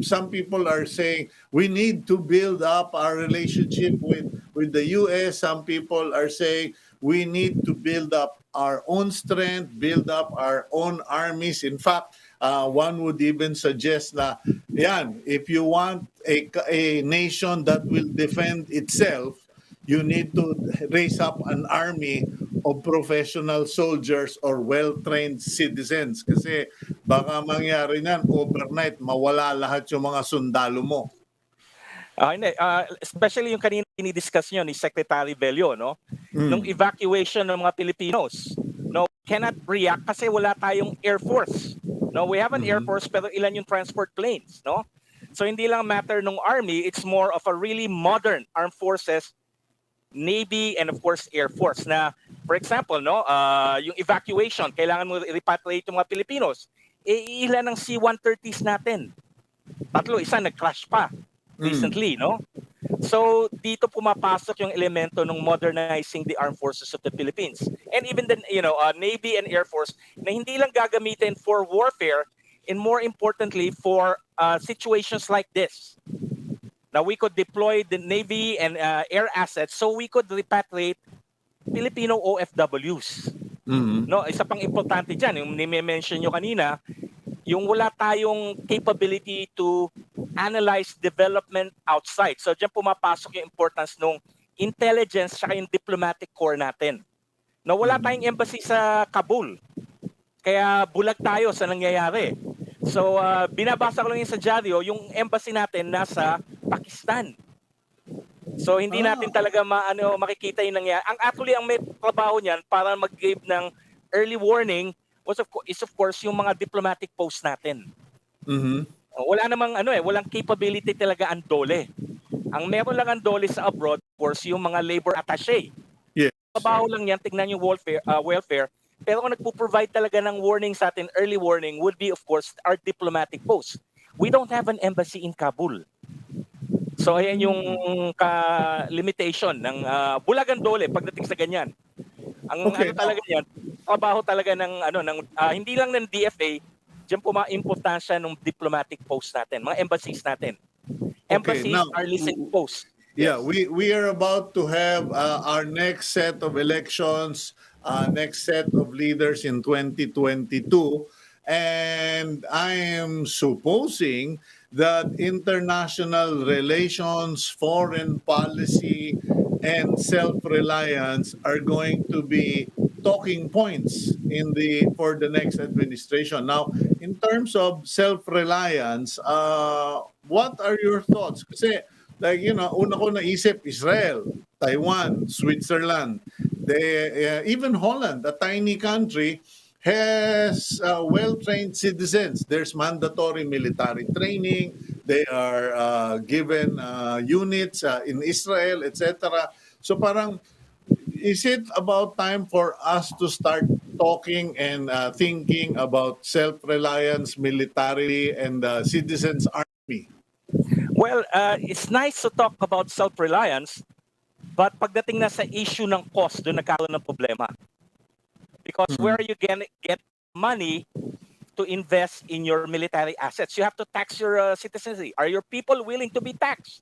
some people are saying we need to build up our relationship with the US. Some people are saying we need to build up our own strength, build up our own armies. In fact, one would even suggest na yan, if you want a nation that will defend itself, you need to raise up an army of professional soldiers or well-trained citizens kasi baka mangyari niyan overnight mawala lahat yung mga sundalo mo. Hindi. Especially yung kanina dinidiscuss nyo ni Secretary Bello, no? Nung evacuation ng mga Filipinos. No, cannot react kasi wala tayong Air Force. No, we have an Air Force pero ilan yung transport planes, no? So hindi lang matter ng Army, it's more of a really modern armed forces, Navy, and of course Air Force na, for example, no, yung evacuation, kailangan mo repatriate yung mga Filipinos. Ilan ng C-130s natin? 3, isa nag-crash pa recently, no? So dito pumapasok yung elemento ng modernizing the armed forces of the Philippines. And even the Navy and Air Force na hindi lang gagamitin for warfare, and more importantly for situations like this. Now we could deploy the Navy and air assets so we could repatriate Filipino OFWs. No, isa pang importante diyan, yung ni-mention nyo kanina, yung wala tayong capability to analyze development outside. So diyan pumapasok yung importance ng intelligence at yung diplomatic corps natin. No, wala tayong embassy sa Kabul. Kaya bulag tayo sa nangyayari. So binabasa ko lang yung sa dyaryo, yung embassy natin nasa Pakistan. So hindi natin talaga makikita yung nangyayari. Ang may trabaho niyan para mag-give ng early warning is of course yung mga diplomatic post natin. Wala namang walang capability talaga ang DOLE. Ang meron lang ang DOLE sa abroad, of course, yung mga labor attaché. Yes. Trabaho lang yan, tignan yung welfare. Pero kung nagpo-provide talaga ng warning sa atin, early warning, would be of course our diplomatic post. We don't have an embassy in Kabul. So ayan yung limitation ng bulagan DOLE pagdating sa ganyan. Ang talaga yan, trabaho talaga ng hindi lang ng DFA, diyan po importansya ng diplomatic post natin, mga embassies natin. Embassies are listening posts. Yeah, we are about to have our next set of elections, next set of leaders in 2022. And I am supposing that international relations, foreign policy, and self-reliance are going to be talking points for the next administration. Now, in terms of self-reliance, what are your thoughts? Kasi una ko naisip Israel, Taiwan, Switzerland. Even Holland, a tiny country, has well-trained citizens. There's mandatory military training. They are given units in Israel, etc. So parang, is it about time for us to start talking and thinking about self-reliance militarily and citizens' army? Well, it's nice to talk about self-reliance, but pagdating na sa issue ng cost, doon nagkaroon ng problema. Because where are you gonna get money to invest in your military assets? You have to tax your citizenry. Are your people willing to be taxed?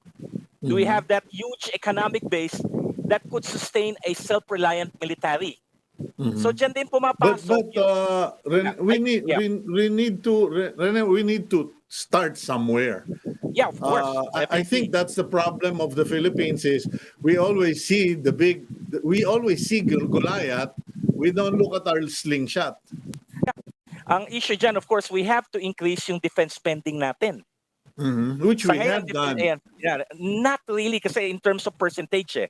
Do we have that huge economic base that could sustain a self-reliant military? So dyan din pumapasok we need to start somewhere. Yeah, of course. I think that's the problem of the Philippines is we always see Goliath. We don't look at our slingshot. Ang issue dyan, of course, we have to increase yung defense spending natin. Which we Sa have done. Not really kasi in terms of percentage eh.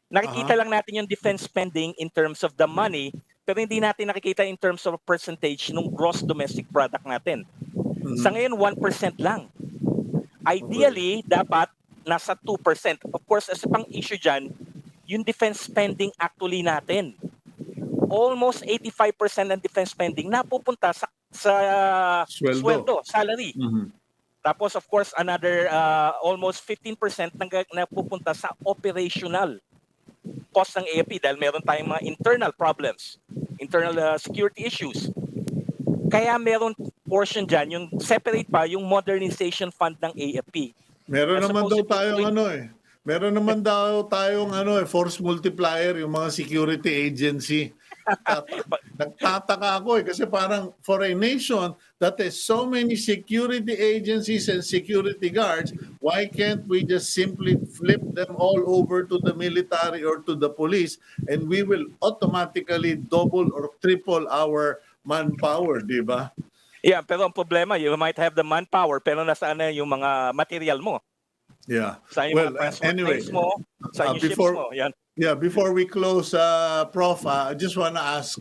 Nakikita lang natin yung defense spending in terms of the money, pero hindi natin nakikita in terms of percentage ng gross domestic product natin. Sa ngayon, 1% lang. Ideally, dapat nasa 2%. Of course, as pang issue dyan, yung defense spending actually natin. Almost 85% ng defense spending napupunta sa sweldo, salary. Tapos, of course, another almost 15% napupunta sa operational cost ng AFP dahil meron tayong mga internal problems, internal security issues. Kaya meron portion dyan, yung separate pa yung modernization fund ng AFP. Meron naman daw tayong force multiplier, yung mga security agency. Nagtataka ako kasi parang for a nation that has so many security agencies and security guards, why can't we just simply flip them all over to the military or to the police and we will automatically double or triple our manpower, di ba? Yeah, pero ang problema, you might have the manpower pero nasaan na yung mga material mo? Yeah. Saan yung mga anyway, mo? Saan yung ships mo? Yan. Yeah, before we close, Prof, I just want to ask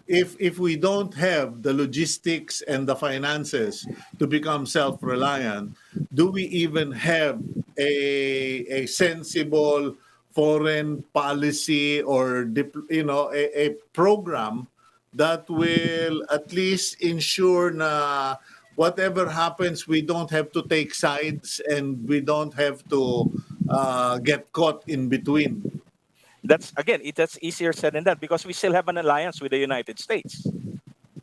if we don't have the logistics and the finances to become self-reliant, do we even have a sensible foreign policy or a program that will at least ensure na whatever happens, we don't have to take sides and we don't have to get caught in between? That's easier said than done because we still have an alliance with the United States.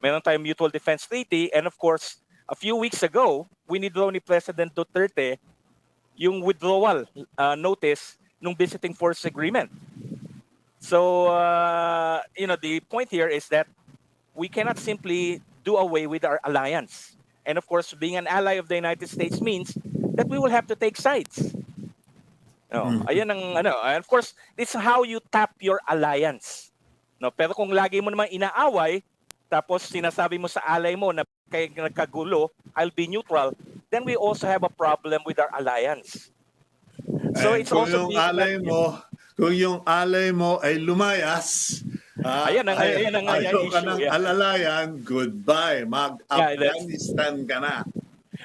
Meron tayong Mutual Defense Treaty, and of course, a few weeks ago, withdraw ni President Duterte yung withdrawal notice nung visiting force agreement. So, the point here is that we cannot simply do away with our alliance. And of course, being an ally of the United States means that we will have to take sides. Ayan ang and of course, this is how you tap your alliance. Pero kung lagi mo naman inaaway, tapos sinasabi mo sa ally mo na kaya nagkagulo, I'll be neutral, then we also have a problem with our alliance. So it's also kung yung ally mo ay lumayas, ayaw ka ng alalayan, goodbye, mag-Afghanistan ka na.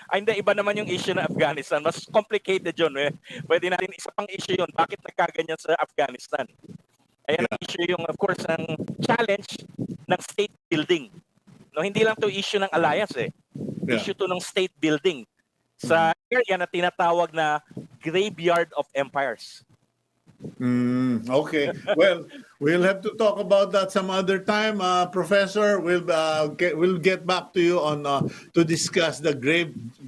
Ay, hindi, iba naman yung issue ng Afghanistan. Mas complicated yun. Pwede natin isa pang issue yun. Bakit nagkaganyan sa Afghanistan? Ayan ang issue yung, of course, ang challenge ng state building. Hindi lang to issue ng alliance Issue to ng state building sa area na tinatawag na graveyard of empires. Okay. Well, we'll have to talk about that some other time, Professor. We'll get back to you on to discuss the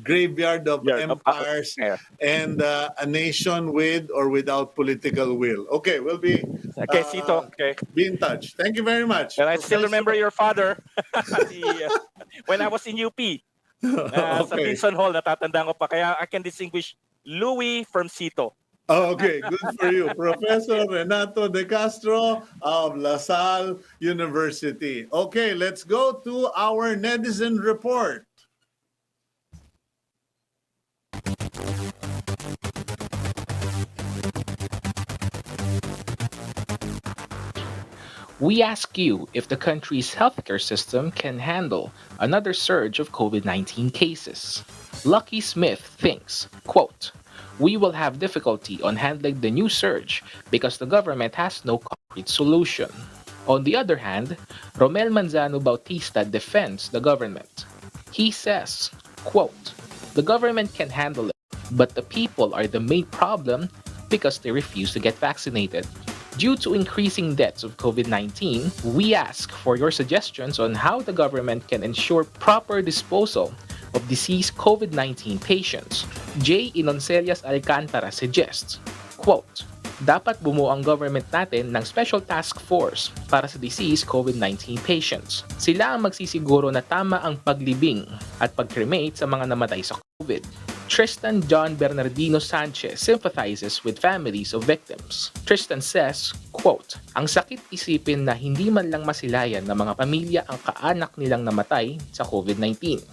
graveyard of empires and a nation with or without political will. Okay, we'll be Cito. Be in touch. Thank you very much. And I still remember your father when I was in UP. Sa Pinson Hall, natatandaan ko pa. Kaya I can distinguish Louis from Cito. Okay, good for you. Professor Renato de Castro of La Salle University. Okay, let's go to our netizen report. We ask you if the country's healthcare system can handle another surge of COVID-19 cases. Lucky Smith thinks, quote, "We will have difficulty on handling the new surge because the government has no concrete solution." On the other hand, Romel Manzano Bautista defends the government. He says, quote, "The government can handle it, but the people are the main problem because they refuse to get vaccinated." Due to increasing deaths of COVID-19, we ask for your suggestions on how the government can ensure proper disposal of deceased COVID-19 patients. J. Inoncelias Alcantara suggests, quote, "Dapat bumuo ang government natin ng special task force para sa deceased COVID-19 patients. Sila ang magsisiguro na tama ang paglibing at pag-cremate sa mga namatay sa COVID." Tristan John Bernardino Sanchez sympathizes with families of victims. Tristan says, quote, "Ang sakit isipin na hindi man lang masilayan ng mga pamilya ang kaanak nilang namatay sa COVID-19.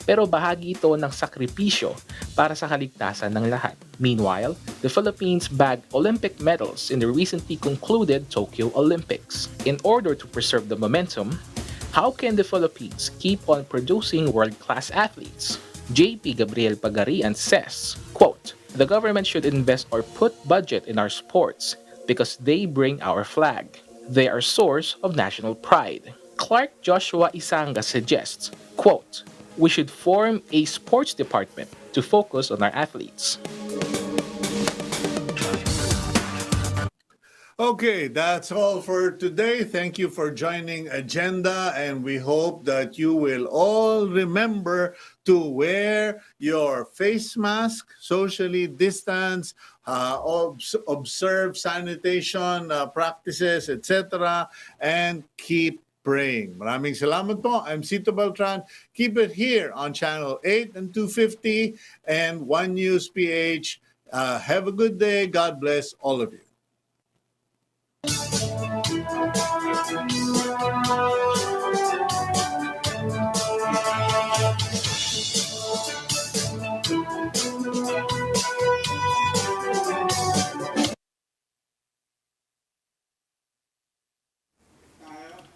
Pero bahagi ito ng sakripisyo para sa kaligtasan ng lahat. Meanwhile, the Philippines bagged Olympic medals in the recently concluded Tokyo Olympics. In order to preserve the momentum, how can the Philippines keep on producing world-class athletes? JP Gabriel Pagarian says, quote, "The government should invest or put budget in our sports because they bring our flag. They are source of national pride." Clark Joshua Isanga suggests, quote, "We should form a sports department to focus on our athletes." Okay, that's all for today. Thank you for joining Agenda, and we hope that you will all remember to wear your face mask, socially distance, observe sanitation practices, etc., and keep praying. Maraming salamat po. I'm Cito Beltran. Keep it here on Channel 8 and 250 and One News PH. Have a good day. God bless all of you.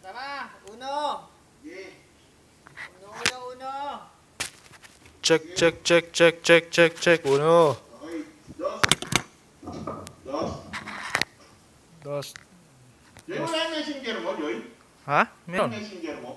Tama, uno. Uno. Check. Uno. Dos. Joy, wala yung messenger mo, Joy? Ha? Meron. Messenger mo?